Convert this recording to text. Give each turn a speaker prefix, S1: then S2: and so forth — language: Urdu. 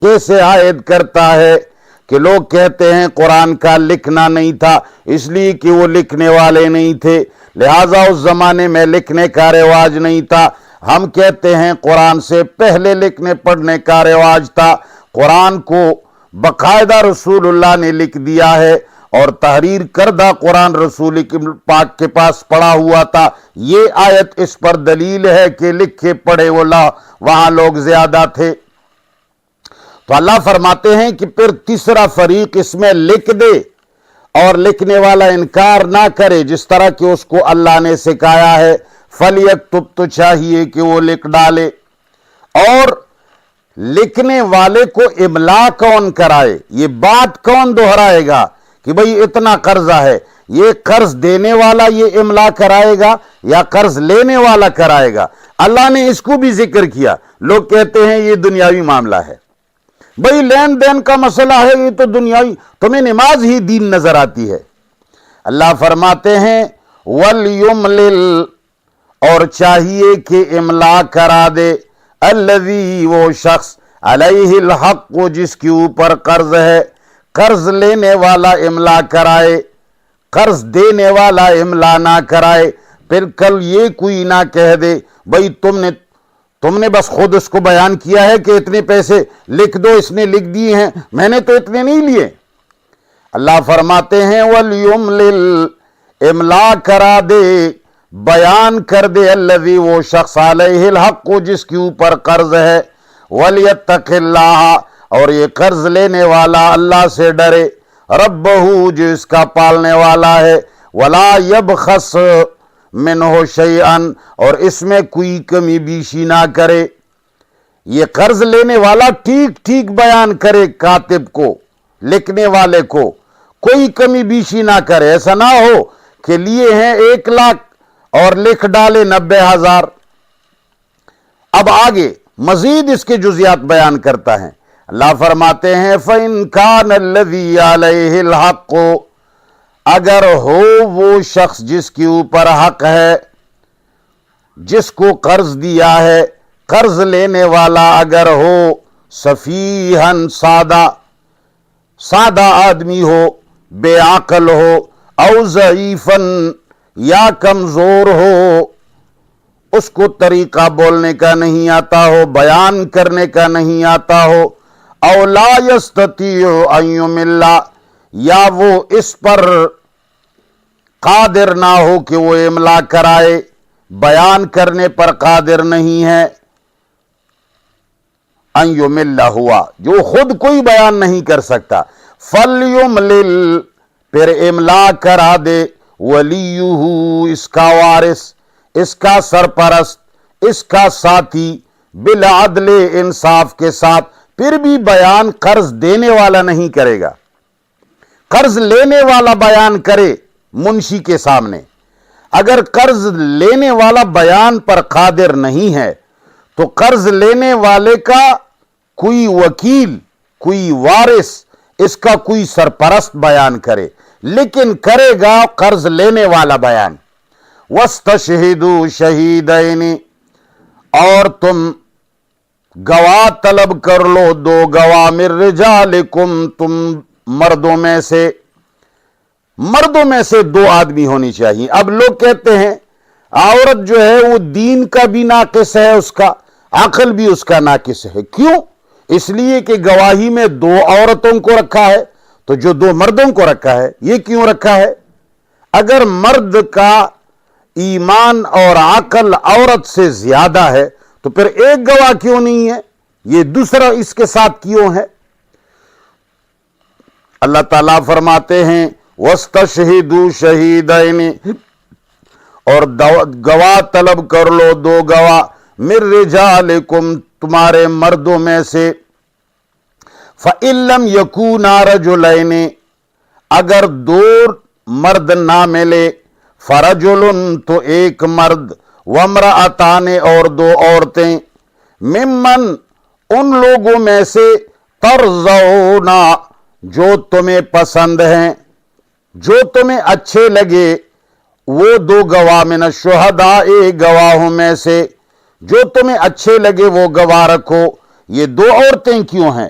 S1: کیسے عائد کرتا ہے کہ لوگ کہتے ہیں قرآن کا لکھنا نہیں تھا اس لیے کہ وہ لکھنے والے نہیں تھے، لہٰذا اس زمانے میں لکھنے کا رواج نہیں تھا۔ ہم کہتے ہیں قرآن سے پہلے لکھنے پڑھنے کا رواج تھا، قرآن کو باقاعدہ رسول اللہ نے لکھ دیا ہے اور تحریر کردہ قرآن رسول پاک کے پاس پڑا ہوا تھا۔ یہ آیت اس پر دلیل ہے کہ لکھے پڑھے وہاں لوگ زیادہ تھے۔ تو اللہ فرماتے ہیں کہ پھر تیسرا فریق اس میں لکھ دے اور لکھنے والا انکار نہ کرے، جس طرح کہ اس کو اللہ نے سکھایا ہے فَلْيَكْتُبْ، تو چاہیے کہ وہ لکھ ڈالے۔ اور لکھنے والے کو املا کون کرائے، یہ بات کون دہرائے گا کہ بھئی اتنا قرضہ ہے، یہ قرض دینے والا یہ املا کرائے گا یا قرض لینے والا کرائے گا؟ اللہ نے اس کو بھی ذکر کیا۔ لوگ کہتے ہیں یہ دنیاوی معاملہ ہے، بھئی لین دین کا مسئلہ ہے، یہ تو دنیاوی، تمہیں نماز ہی دین نظر آتی ہے۔ اللہ فرماتے ہیں وَلْيُمْلِلْ، اور چاہیے کہ املا کرا دے، الذی، وہ شخص، علیہ الحق، جس کے اوپر قرض ہے۔ قرض لینے والا املا کرائے، قرض دینے والا املا نہ کرائے۔ پھر کل یہ کوئی نہ کہہ دے بھئی تم نے بس خود اس کو بیان کیا ہے کہ اتنے پیسے لکھ دو، اس نے لکھ دیے ہیں، میں نے تو اتنے نہیں لیے۔ اللہ فرماتے ہیں وَلْيُمْلِلْ، املا کرا دے، بیان کر دے، الذی، وہ شخص، علیہ الحق، جس کے اوپر قرض ہے، وَلْيَتَّقِ اللَّهَ، اور یہ قرض لینے والا اللہ سے ڈرے، رَبَّهُ، جو اس کا پالنے والا ہے، وَلَا يَبْخَسْ مِنْهُ شَيْئًا، اور اس میں کوئی کمی بیشی نہ کرے۔ یہ قرض لینے والا ٹھیک ٹھیک بیان کرے، کاتب کو، لکھنے والے کو، کوئی کمی بیشی نہ کرے۔ ایسا نہ ہو کہ لیے ہیں 1,00,000 اور لکھ ڈالے 90,000۔ اب آگے مزید اس کے جزیات بیان کرتا ہے۔ اللہ فرماتے ہیں فَإِنْ كَانَ الَّذِي عَلَيْهِ الْحَقُّ، اگر ہو وہ شخص جس کے اوپر حق ہے، جس کو قرض دیا ہے، قرض لینے والا اگر ہو سفیہن، سادہ آدمی ہو، بے عقل ہو، او ضعیفن، یا کمزور ہو، اس کو طریقہ بولنے کا نہیں آتا ہو، بیان کرنے کا نہیں آتا ہو، او لا یستطیع ان یمل، یا وہ اس پر قادر نہ ہو کہ وہ املا کرائے، بیان کرنے پر قادر نہیں ہے، ان یمل ہوا، جو خود کوئی بیان نہیں کر سکتا، فلیملل، پھر املا کرا دے، ولیہ، اس کا وارث، اس کا سرپرست، اس کا ساتھی، بالعدل، انصاف کے ساتھ۔ پھر بھی بیان قرض دینے والا نہیں کرے گا، قرض لینے والا بیان کرے منشی کے سامنے۔ اگر قرض لینے والا بیان پر قادر نہیں ہے تو قرض لینے والے کا کوئی وکیل، کوئی وارث، اس کا کوئی سرپرست بیان کرے، لیکن کرے گا قرض لینے والا بیان۔ وَاسْتَشْهِدُوا شَهِيدَيْنِ، اور تم گواہ طلب کر لو 2 گواہ، مِن رِجَالِكُمْ، تم مردوں میں سے 2 آدمی ہونی چاہیے۔ اب لوگ کہتے ہیں عورت جو ہے وہ دین کا بھی ناقص ہے، اس کا عقل بھی اس کا ناقص ہے۔ کیوں؟ اس لیے کہ گواہی میں 2 عورتوں کو رکھا ہے، تو جو 2 مردوں کو رکھا ہے، یہ کیوں رکھا ہے؟ اگر مرد کا ایمان اور عقل عورت سے زیادہ ہے تو پھر 1 گواہ کیوں نہیں ہے؟ یہ دوسرا اس کے ساتھ کیوں ہے؟ اللہ تعالیٰ فرماتے ہیں وَاسْتَشْهِدُوا شَهِيدَيْنِ، اور گواہ طلب کر لو 2 گواہ، مِن رِجَالِكُمْ، تمہارے مردوں میں سے، فَإِن لَّمْ يَكُونَا رَجُلَيْنِ، اگر 2 مرد نہ ملے، فَرَجُلٌ، تو 1 مرد، وَامْرَأَتَانِ، اور 2 عورتیں، ممن، ان لوگوں میں سے، ترضون، جو تمہیں پسند ہیں، جو تمہیں اچھے لگے، وہ 2 گواہ، من الشہداء، گواہوں میں سے، جو تمہیں اچھے لگے وہ گواہ رکھو۔ یہ 2 عورتیں کیوں ہیں؟